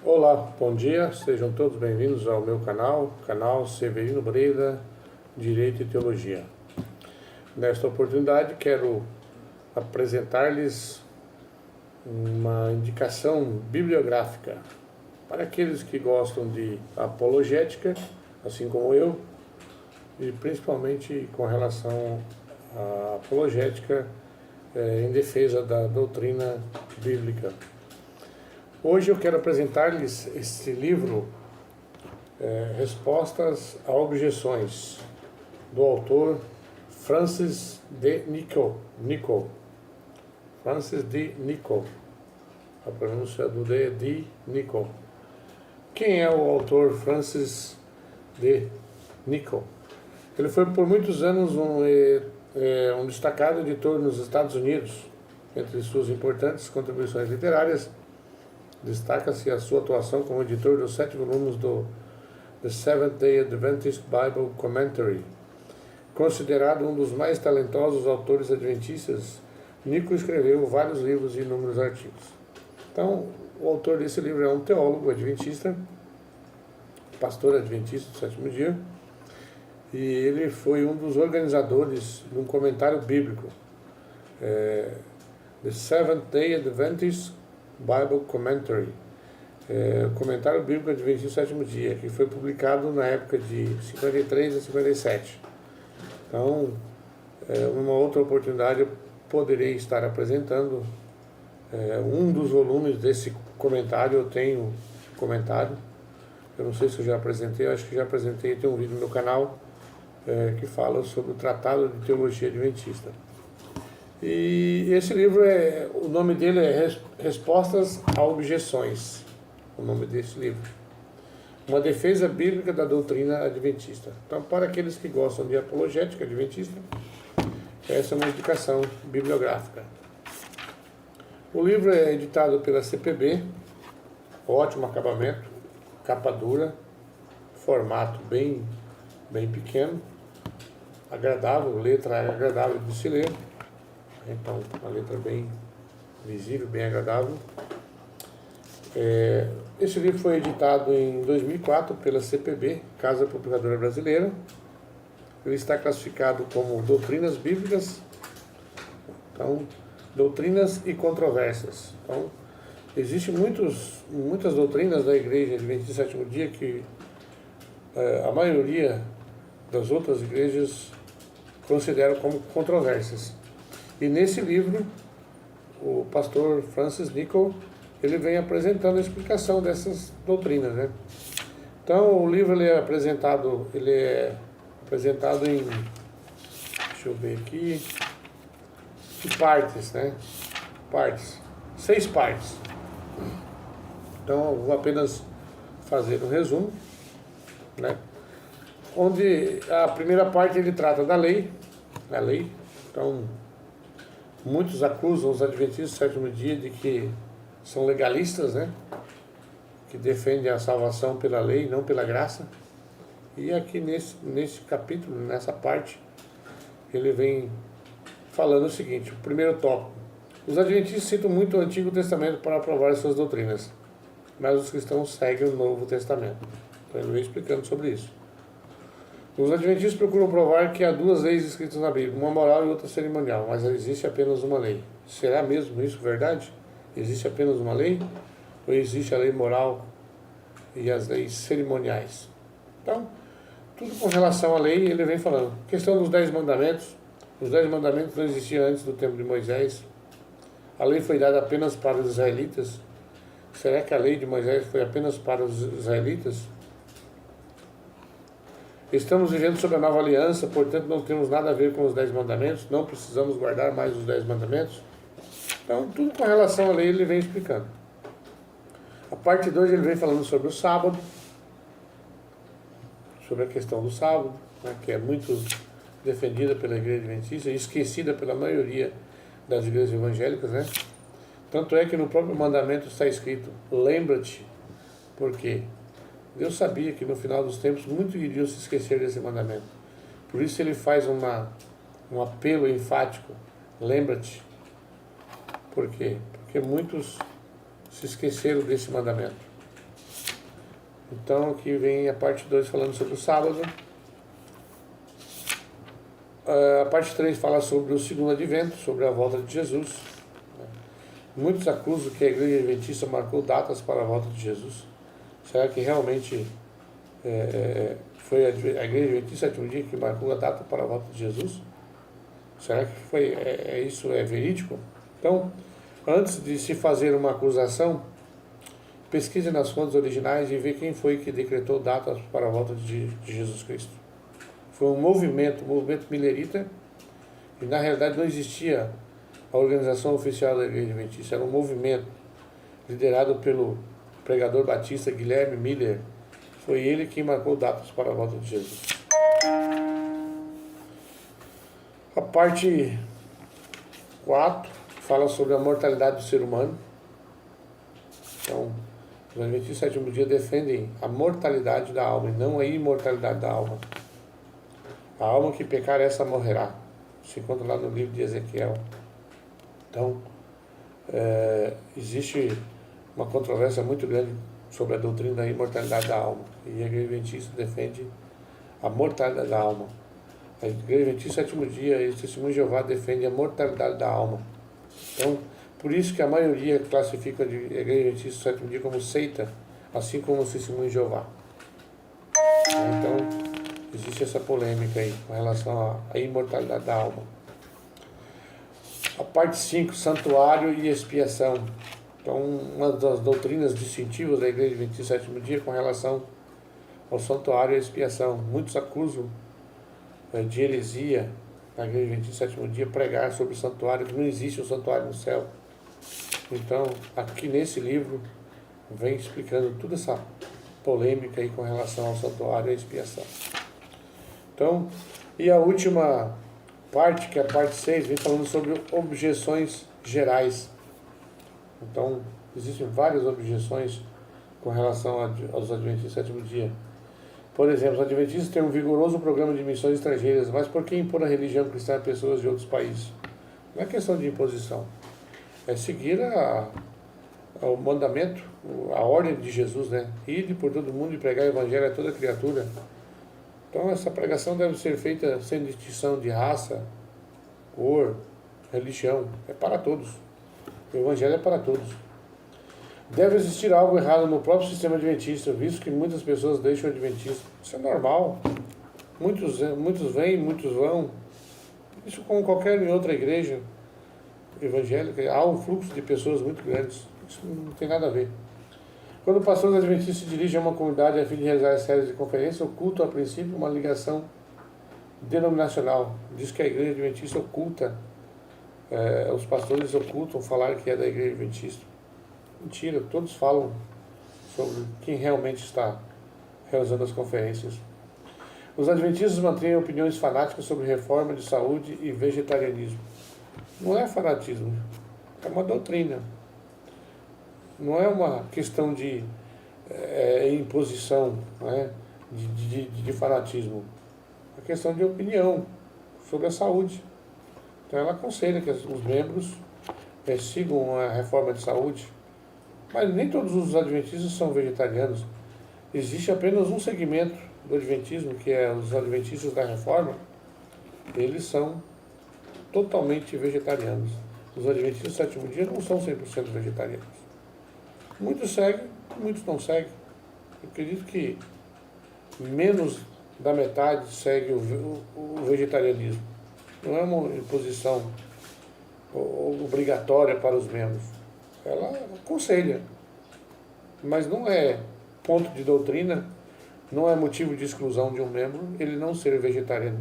Olá, bom dia, sejam todos bem-vindos ao meu canal Severino Breda, Direito e Teologia. Nesta oportunidade quero apresentar-lhes uma indicação bibliográfica para aqueles que gostam de apologética, assim como eu, e principalmente com relação à apologética em defesa da doutrina bíblica. Hoje eu quero apresentar-lhes este livro, Respostas a Objeções, do autor Francis D. Nichol. Francis D. Nichol. A pronúncia do D é D. Nichol. Quem é o autor Francis D. Nichol? Ele foi por muitos anos um destacado editor nos Estados Unidos. Entre suas importantes contribuições literárias, destaca-se a sua atuação como editor dos 7 volumes do The Seventh-day Adventist Bible Commentary. Considerado um dos mais talentosos autores adventistas, Nichol escreveu vários livros e inúmeros artigos. Então, o autor desse livro é um teólogo adventista, pastor adventista do sétimo dia, e ele foi um dos organizadores de um comentário bíblico, The Seventh-day Adventist Bible Commentary, comentário bíblico adventista do sétimo dia, que foi publicado na época de 53 a 57. Então, numa outra oportunidade eu poderei estar apresentando um dos volumes desse comentário. Eu tenho comentário, eu não sei se eu já apresentei, eu acho que já apresentei, tem um vídeo no meu canal que fala sobre o Tratado de Teologia Adventista. E esse livro, o nome dele é Respostas a Objeções, o nome desse livro. Uma defesa bíblica da doutrina adventista. Então, para aqueles que gostam de apologética adventista, essa é uma indicação bibliográfica. O livro é editado pela CPB, ótimo acabamento, capa dura, formato bem pequeno, agradável, letra agradável de se ler. Então, uma letra bem visível, bem agradável. Esse livro foi editado em 2004 pela CPB, Casa Publicadora Brasileira. Ele está classificado como Doutrinas Bíblicas, então, Doutrinas e Controvérsias. Então, existem muitas doutrinas da Igreja Adventista do Sétimo Dia que a maioria das outras igrejas consideram como controvérsias. E nesse livro, o pastor Francis Nichol, ele vem apresentando a explicação dessas doutrinas, né? Então, o livro ele é apresentado em, deixa eu ver aqui, de partes, né? Partes, 6 partes. Então, eu vou apenas fazer um resumo, né? Onde a primeira parte ele trata da lei. Então, muitos acusam os adventistas do sétimo dia de que são legalistas, né? Que defendem a salvação pela lei, não pela graça. E aqui nesse capítulo, nessa parte, ele vem falando o seguinte: o primeiro tópico. Os adventistas citam muito o Antigo Testamento para aprovar suas doutrinas, mas os cristãos seguem o Novo Testamento. Então ele vem explicando sobre isso. Os adventistas procuram provar que há 2 leis escritas na Bíblia, uma moral e outra cerimonial, mas existe apenas uma lei. Será mesmo isso verdade? Existe apenas uma lei? Ou existe a lei moral e as leis cerimoniais? Então, tudo com relação à lei, ele vem falando. Questão dos 10 mandamentos. Os 10 mandamentos não existiam antes do tempo de Moisés. A lei foi dada apenas para os israelitas. Será que a lei de Moisés foi apenas para os israelitas? Estamos vivendo sob a nova aliança, portanto não temos nada a ver com os 10 mandamentos, não precisamos guardar mais os 10 mandamentos. Então, tudo com relação à lei ele vem explicando. A parte 2 ele vem falando sobre o sábado, sobre a questão do sábado, né, que é muito defendida pela Igreja Adventista e esquecida pela maioria das igrejas evangélicas, né? Tanto é que no próprio mandamento está escrito: lembra-te, porque Deus sabia que no final dos tempos muitos iriam se esquecer desse mandamento. Por isso ele faz um apelo enfático: lembra-te. Por quê? Porque muitos se esqueceram desse mandamento. Então aqui vem a parte 2 falando sobre o sábado. A parte 3 fala sobre o segundo advento, sobre a volta de Jesus. Muitos acusam que a Igreja Adventista marcou datas para a volta de Jesus. Será que realmente foi a Igreja Adventista sétimo dia que marcou a data para a volta de Jesus? Será que foi, isso é verídico? Então, antes de se fazer uma acusação, pesquise nas fontes originais e vê quem foi que decretou datas para a volta de Jesus Cristo. Foi um movimento milerita, e na realidade não existia a organização oficial da Igreja Adventista, era um movimento liderado pelo pregador batista Guilherme Miller. Foi ele quem marcou datas para a volta de Jesus. A parte 4 fala sobre a mortalidade do ser humano. Então, os Adventistas do sétimo dia defendem a mortalidade da alma e não a imortalidade da alma. A alma que pecar, essa morrerá. Se encontra lá no livro de Ezequiel. Então, existe uma controvérsia muito grande sobre a doutrina da imortalidade da alma. E a Igreja Adventista defende a mortalidade da alma. A Igreja Adventista do sétimo dia e o Testemunho de Jeová defende a mortalidade da alma. Então, por isso que a maioria classifica a Igreja Adventista do sétimo dia como seita, assim como o Testemunho de Jeová. Então, existe essa polêmica aí com relação à imortalidade da alma. A parte 5, santuário e expiação. Então, uma das doutrinas distintivas da Igreja Adventista do sétimo dia com relação ao santuário e expiação. Muitos acusam de heresia na Igreja Adventista do sétimo dia pregar sobre o santuário, que não existe um santuário no céu. Então, aqui nesse livro, vem explicando toda essa polêmica aí com relação ao santuário e à expiação. Então, e a última parte, que é a parte 6, vem falando sobre objeções gerais. Então, existem várias objeções com relação aos Adventistas do sétimo dia. Por exemplo, os Adventistas têm um vigoroso programa de missões estrangeiras, mas por que impor a religião cristã a pessoas de outros países? Não é questão de imposição. É seguir o mandamento, a ordem de Jesus, né? Ide por todo mundo e pregar o evangelho a toda criatura. Então essa pregação deve ser feita sem distinção de raça, cor, religião. É para todos. O evangelho é para todos. Deve existir algo errado no próprio sistema adventista, visto que muitas pessoas deixam o adventista. Isso é normal. Muitos vêm, muitos vão. Isso como qualquer outra igreja evangélica, há um fluxo de pessoas muito grandes. Isso não tem nada a ver. Quando o pastor adventista se dirige a uma comunidade a fim de realizar séries de conferências, oculta a princípio uma ligação denominacional. Diz que a igreja adventista oculta, os pastores ocultam falar que é da igreja adventista. Mentira, todos falam sobre quem realmente está realizando as conferências. Os adventistas mantêm opiniões fanáticas sobre reforma de saúde e vegetarianismo. Não é fanatismo, é uma doutrina. Não é uma questão de imposição, né, de fanatismo. É questão de opinião sobre a saúde. Então ela aconselha que os membros sigam a reforma de saúde. Mas nem todos os adventistas são vegetarianos. Existe apenas um segmento do adventismo, que é os adventistas da reforma. Eles são totalmente vegetarianos. Os adventistas do sétimo dia não são 100% vegetarianos. Muitos seguem, muitos não seguem. Eu acredito que menos da metade segue o vegetarianismo. Não é uma imposição obrigatória para os membros. Ela aconselha, mas não é ponto de doutrina, não é motivo de exclusão de um membro ele não ser vegetariano,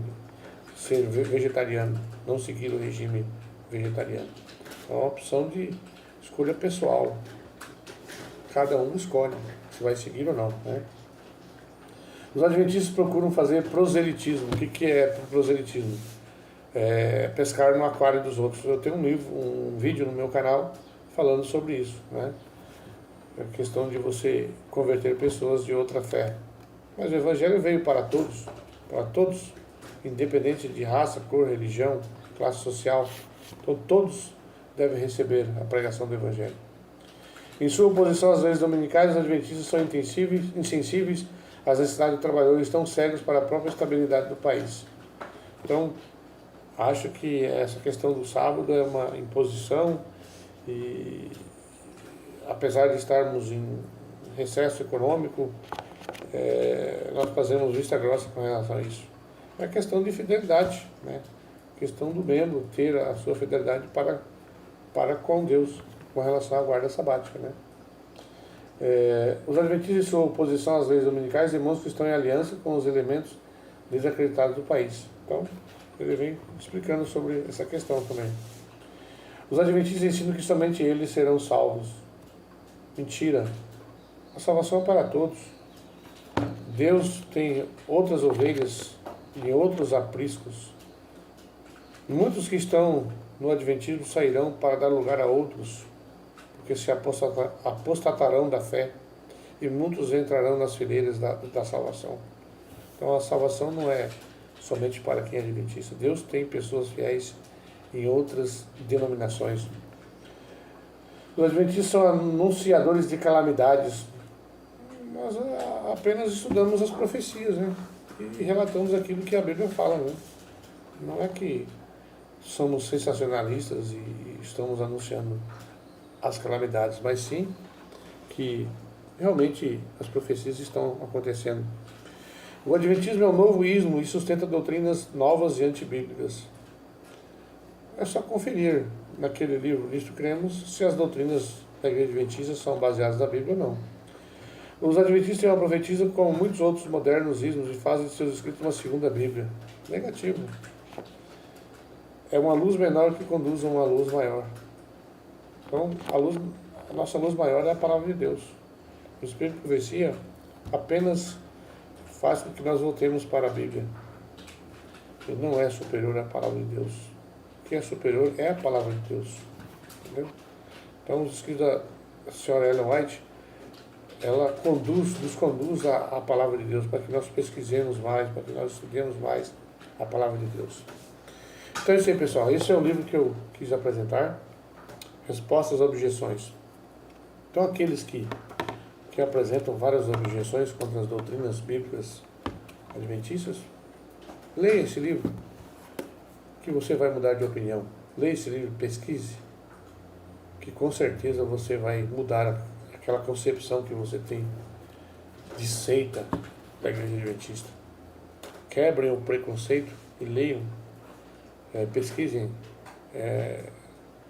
não seguir o regime vegetariano. É uma opção de escolha pessoal. Cada um escolhe se vai seguir ou não, né? Os adventistas procuram fazer proselitismo. O que é proselitismo? Pescar no aquário dos outros. Eu tenho um vídeo no meu canal falando sobre isso, né? A questão de você converter pessoas de outra fé. Mas o evangelho veio para todos, independente de raça, cor, religião, classe social. Então todos devem receber a pregação do evangelho. Em sua oposição às leis dominicais, os adventistas são insensíveis às necessidades do trabalhador e estão cegos para a própria estabilidade do país. Então, acho que essa questão do sábado é uma imposição e, apesar de estarmos em recesso econômico, nós fazemos vista grossa com relação a isso. É questão de fidelidade, né? Questão do membro ter a sua fidelidade para com Deus, com relação à guarda sabática, né? Os adventistas, em sua oposição às leis dominicais, demonstram que estão em aliança com os elementos desacreditados do país. Então, ele vem explicando sobre essa questão também. Os adventistas ensinam que somente eles serão salvos. Mentira. A salvação é para todos. Deus tem outras ovelhas e outros apriscos. Muitos que estão no adventismo sairão para dar lugar a outros, porque se apostatarão da fé, e muitos entrarão nas fileiras da salvação. Então a salvação não é somente para quem é adventista. Deus tem pessoas fiéis em outras denominações. Os adventistas são anunciadores de calamidades. Nós apenas estudamos as profecias, né? E relatamos aquilo que a Bíblia fala, né? Não é que somos sensacionalistas e estamos anunciando as calamidades, mas sim que realmente as profecias estão acontecendo. O Adventismo é um novo ismo e sustenta doutrinas novas e antibíblicas. É só conferir naquele livro, Nisto Cremos, se as doutrinas da Igreja Adventista são baseadas na Bíblia ou não. Os Adventistas a profetizam como muitos outros modernos ismos e fazem de seus escritos uma segunda Bíblia. Negativo. É uma luz menor que conduz a uma luz maior. Então, a nossa luz maior é a palavra de Deus. O Espírito de Profecia apenas faz com que nós voltemos para a Bíblia. Ele não é superior à palavra de Deus. O que é superior é a palavra de Deus. Entendeu? Então, os escritos da senhora Ellen White, ela nos conduz à palavra de Deus, para que nós pesquisemos mais, para que nós estudemos mais a palavra de Deus. Então é isso aí, pessoal. Esse é o livro que eu quis apresentar. Respostas a objeções. Então aqueles que apresentam várias objeções contra as doutrinas bíblicas adventistas, leia esse livro, que você vai mudar de opinião. Leia esse livro, pesquise, que com certeza você vai mudar aquela concepção que você tem de seita da Igreja Adventista. Quebrem o preconceito e leiam, pesquisem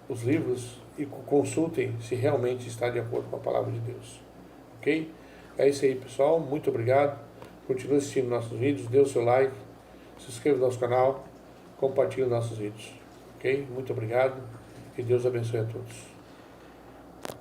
os livros e consultem se realmente está de acordo com a palavra de Deus. Ok? É isso aí, pessoal. Muito obrigado. Continue assistindo nossos vídeos, dê o seu like, se inscreva no nosso canal, compartilhe nossos vídeos. Ok? Muito obrigado e Deus abençoe a todos.